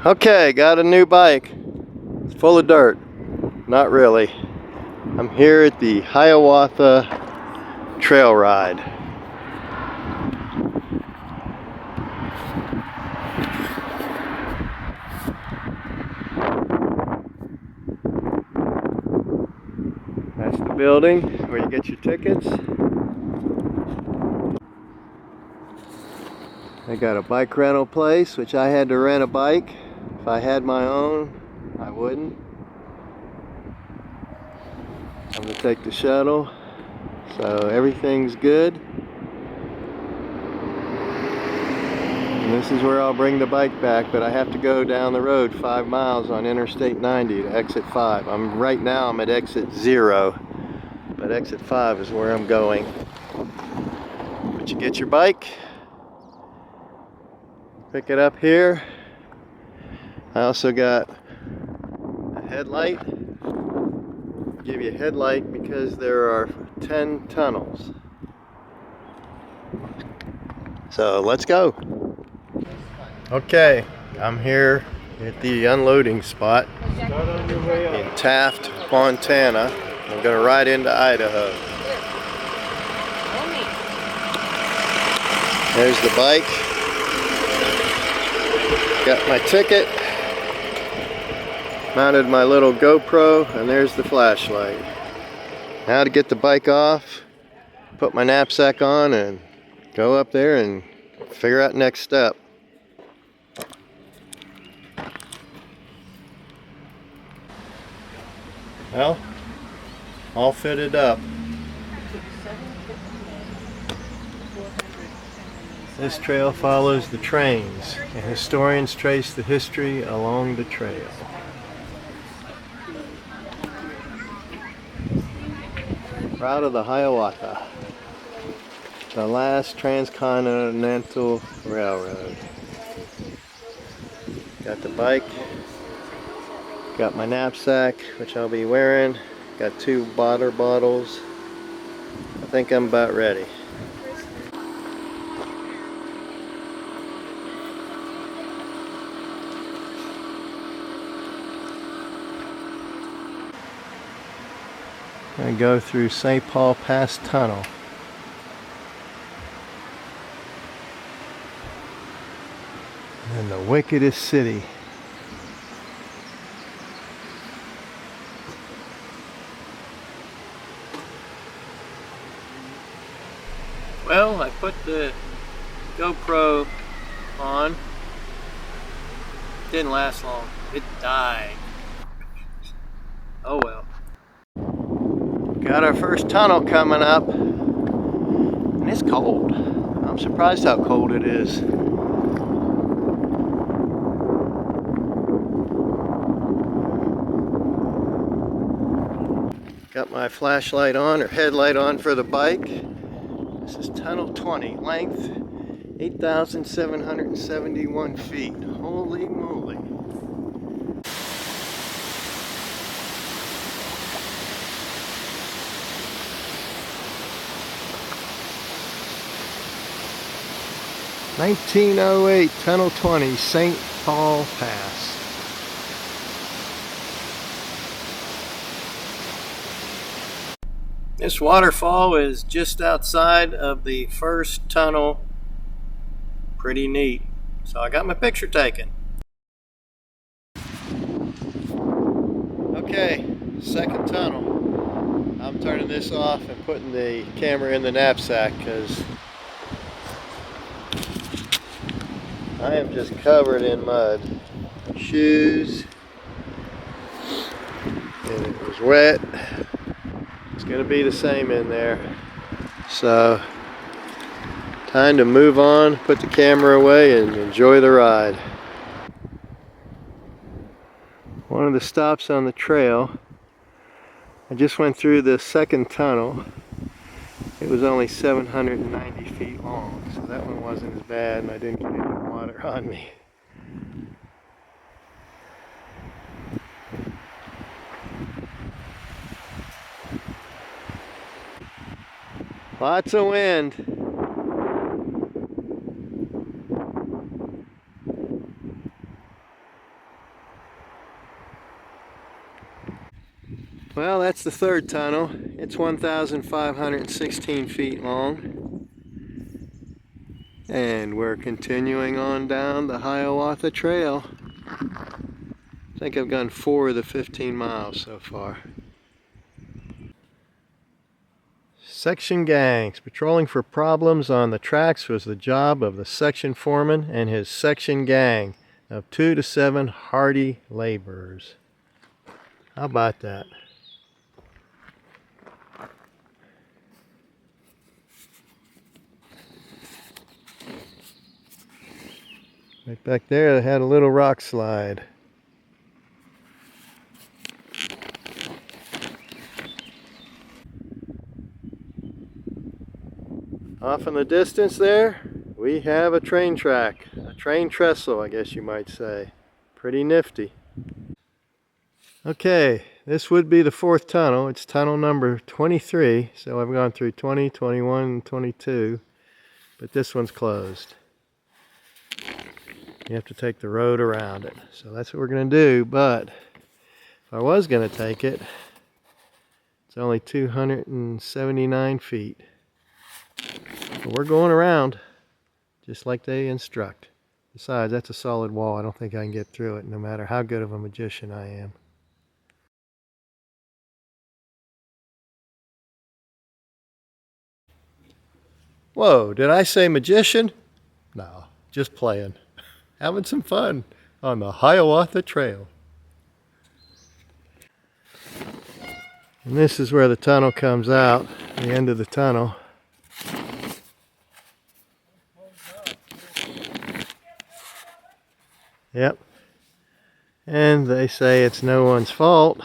Okay, got a new bike. It's full of dirt. Not really. I'm here at the Hiawatha trail ride. That's the building where you get your tickets. I got a bike rental place, which I had to rent a bike. If I had my own, I wouldn't. I'm gonna take the shuttle, so everything's good. And this is where I'll bring the bike back, but I have to go down the road 5 miles on Interstate 90 to exit 5. Right now I'm at exit 0, but exit 5 is where I'm going. But you get your bike, pick it up here. I also got a headlight. Give you a headlight because there are 10 tunnels. So let's go. Okay, I'm here at the unloading spot in Taft, Montana. I'm gonna ride into Idaho. There's the bike. Got my ticket. Mounted my little GoPro, and there's the flashlight. Now to get the bike off, put my knapsack on, and go up there and figure out next step. Well, all fitted up. This trail follows the trains, and historians trace the history along the trail. Route of the Hiawatha, the last transcontinental railroad. Got the bike, got my knapsack, which I'll be wearing, got 2 water bottles. I think I'm about ready. I go through St. Paul Pass Tunnel. And the wickedest city. Well, I put the GoPro on. Didn't last long. It died. Oh well. Got our first tunnel coming up, and it's cold. I'm surprised how cold it is. Got my flashlight on, or headlight on for the bike. This is tunnel 20, length 8,771 feet. Holy moly. (1908) Tunnel 20, St. Paul Pass. This waterfall is just outside of the first tunnel. Pretty neat. So I got my picture taken. Okay, second tunnel. I'm turning this off and putting the camera in the knapsack because I am just covered in mud. Shoes. And it was wet. It's going to be the same in there. So, time to move on, put the camera away, and enjoy the ride. One of the stops on the trail. I just went through the second tunnel. It was only 790 feet long, so that one wasn't as bad, and I didn't get any water on me. Lots of wind. That's the third tunnel. It's 1,516 feet long. And we're continuing on down the Hiawatha Trail. I think I've gone 4 of the 15 miles so far. Section gangs. Patrolling for problems on the tracks was the job of the section foreman and his section gang of 2 to 7 hardy laborers. How about that? Right back there, they had a little rock slide. Off in the distance there, we have a train track, a train trestle, I guess you might say. Pretty nifty. Okay, this would be the fourth tunnel. It's tunnel number 23, so I've gone through 20, 21, and 22, but this one's closed. You have to take the road around it. So that's what we're going to do, but if I was going to take it, it's only 279 feet. But we're going around, just like they instruct. Besides, that's a solid wall. I don't think I can get through it, no matter how good of a magician I am. Whoa, did I say magician? No, just playing. Having some fun on the Hiawatha Trail. And this is where the tunnel comes out, the end of the tunnel. Yep. And they say it's no one's fault.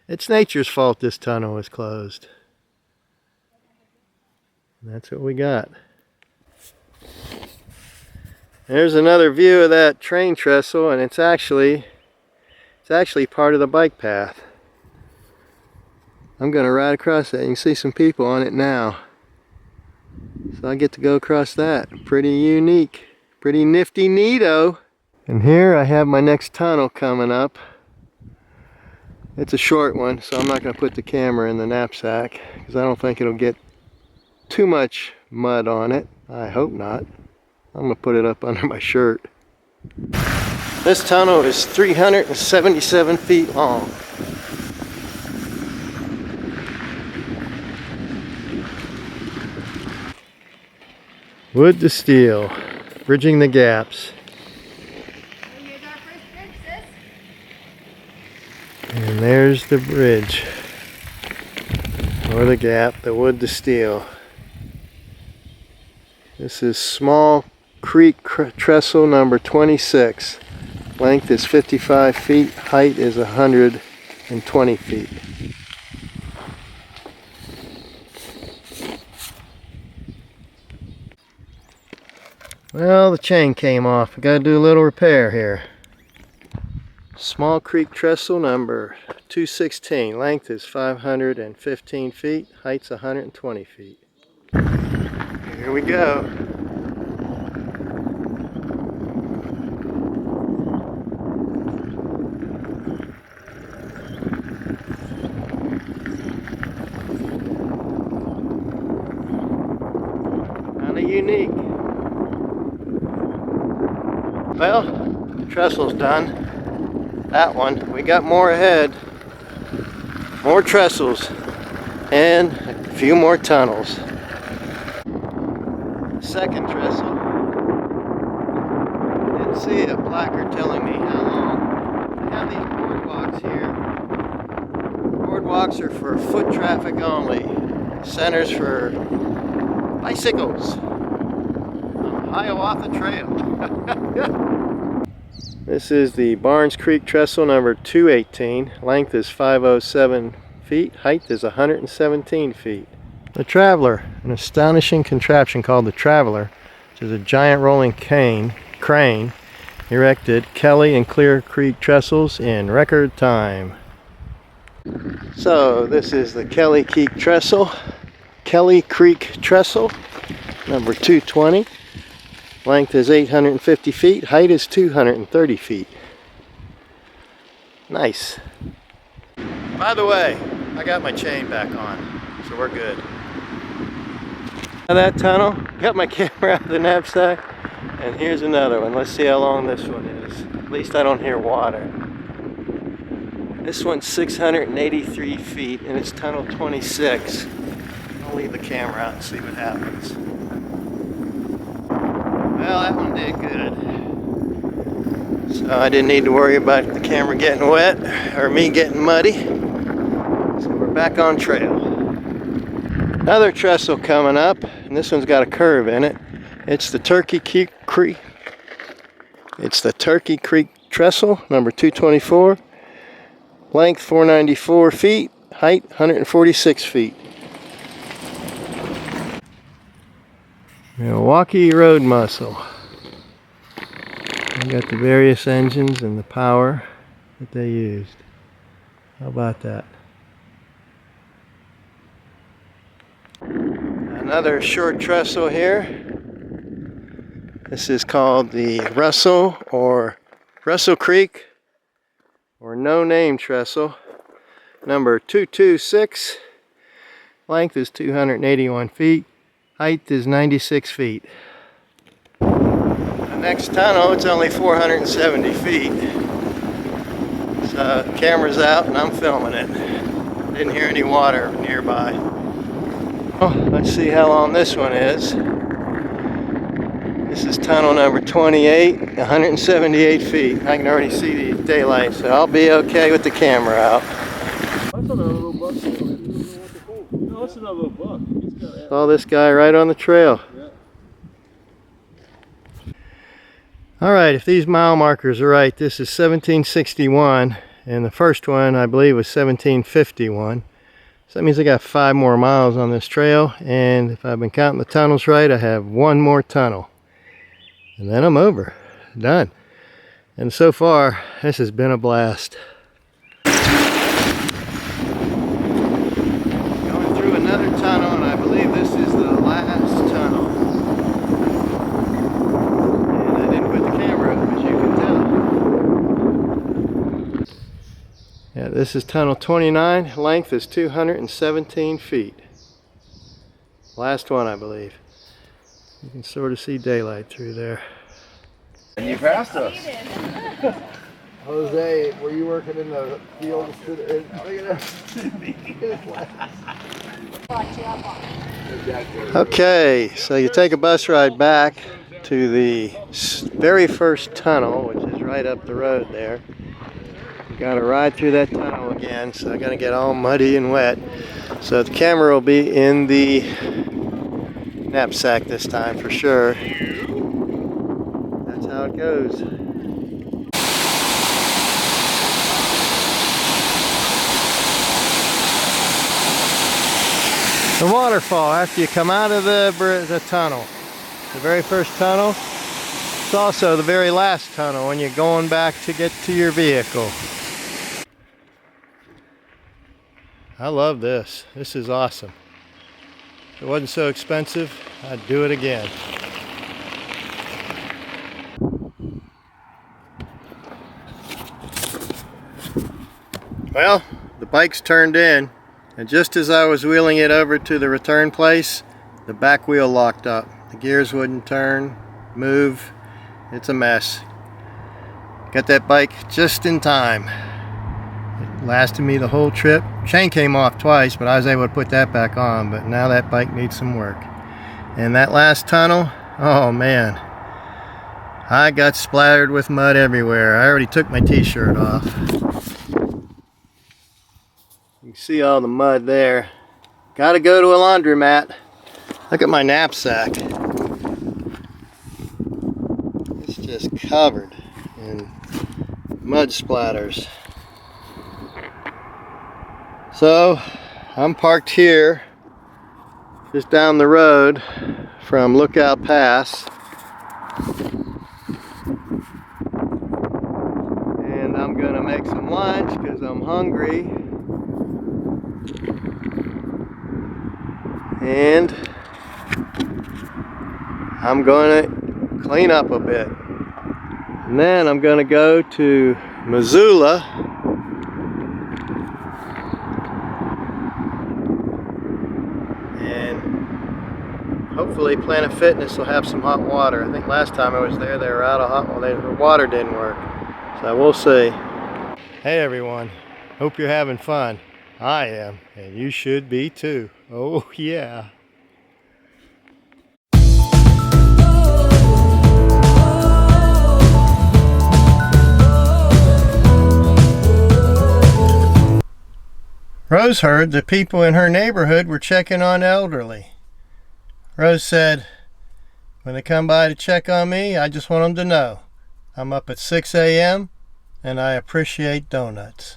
It's nature's fault this tunnel is closed. And that's what we got. There's another view of that train trestle, and it's actually part of the bike path. I'm gonna ride across that. You can see some people on it now. So I get to go across that. Pretty unique. Pretty nifty neato. And here I have my next tunnel coming up. It's a short one, so I'm not gonna put the camera in the knapsack because I don't think it'll get too much mud on it. I hope not. I'm going to put it up under my shirt. This tunnel is 377 feet long. Wood to steel, bridging the gaps. Here's our first bridge, sis. And there's the bridge. Or the gap, the wood to steel. This is Small Creek Trestle number 26. Length is 55 feet, height is 120 feet. Well, the chain came off. I gotta do a little repair here. Small Creek Trestle number 216. Length is 515 feet, height's 120 feet. Here we go. Kinda unique. Well, the trestle's done. That one. We got more ahead. More trestles. And a few more tunnels. Second trestle. Didn't see a placard telling me how long. They have these boardwalks here. Boardwalks are for foot traffic only. Centers for bicycles. On the Hiawatha Trail. This is the Barnes Creek Trestle number 218. Length is 507 feet. Height is 117 feet. The Traveler, an astonishing contraption called the Traveler, which is a giant rolling crane, erected Kelly and Clear Creek trestles in record time. So this is the Kelly Creek Trestle, number 220. Length is 850 feet, height is 230 feet. Nice. By the way, I got my chain back on, so we're good. That tunnel, got my camera out of the knapsack, and here's another one. Let's see how long this one is. At least I don't hear water. This one's 683 feet, and it's tunnel 26. I'll leave the camera out and see what happens. Well, that one did good. So I didn't need to worry about the camera getting wet, or me getting muddy. So we're back on trail. Another trestle coming up, and this one's got a curve in it. It's the Turkey Creek. It's the Turkey Creek Trestle, number 224. Length 494 feet, height 146 feet. Milwaukee Road Muscle. I got the various engines and the power that they used. How about that? Another short trestle here. This is called the Russell Creek or No Name Trestle, number 226. Length is 281 feet. Height is 96 feet. The next tunnel, it's only 470 feet. So camera's out and I'm filming it. Didn't hear any water nearby. Oh, let's see how long this one is. This is tunnel number 28, 178 feet. I can already see the daylight, so I'll be okay with the camera out. Saw this guy right on the trail. Alright, if these mile markers are right, this is 1761, and the first one I believe was 1751. So that means I got 5 more miles on this trail, and if I've been counting the tunnels right, I have 1 more tunnel. And then I'm over. Done. And so far, this has been a blast. Going through another tunnel, and I believe this is the last tunnel. And I didn't put the camera up, as you can tell. Yeah, this is tunnel 29. Length is 217 feet. Last one, I believe. You can sort of see daylight through there. And you passed us. Jose, were you working in the field? Okay, so you take a bus ride back to the very first tunnel, which is right up the road there. You gotta ride through that tunnel again, so I'm gonna get all muddy and wet. So the camera will be in the knapsack this time for sure. That's how it goes. The waterfall after you come out of the tunnel. The very first tunnel. It's also the very last tunnel when you're going back to get to your vehicle. I love this. This is awesome. If it wasn't so expensive, I'd do it again. Well, the bike's turned in, and just as I was wheeling it over to the return place, the back wheel locked up. The gears wouldn't turn, move. It's a mess. Got that bike just in time. It lasted me the whole trip. Chain came off twice, but I was able to put that back on, but now that bike needs some work. And that last tunnel, oh man, I got splattered with mud everywhere. I already took my t-shirt off. You can see all the mud there. Gotta go to a laundromat. Look at my knapsack. It's just covered in mud splatters. So I'm parked here just down the road from Lookout Pass, and I'm gonna make some lunch because I'm hungry, and I'm gonna clean up a bit, and then I'm gonna go to Missoula hopefully Planet Fitness will have some hot water. I think last time I was there, they were out of hot water. The water didn't work. So we'll see. Hey everyone, hope you're having fun. I am, and you should be too. Oh yeah. Rose heard that people in her neighborhood were checking on elderly. Rose said, when they come by to check on me, I just want them to know I'm up at 6 a.m. and I appreciate donuts.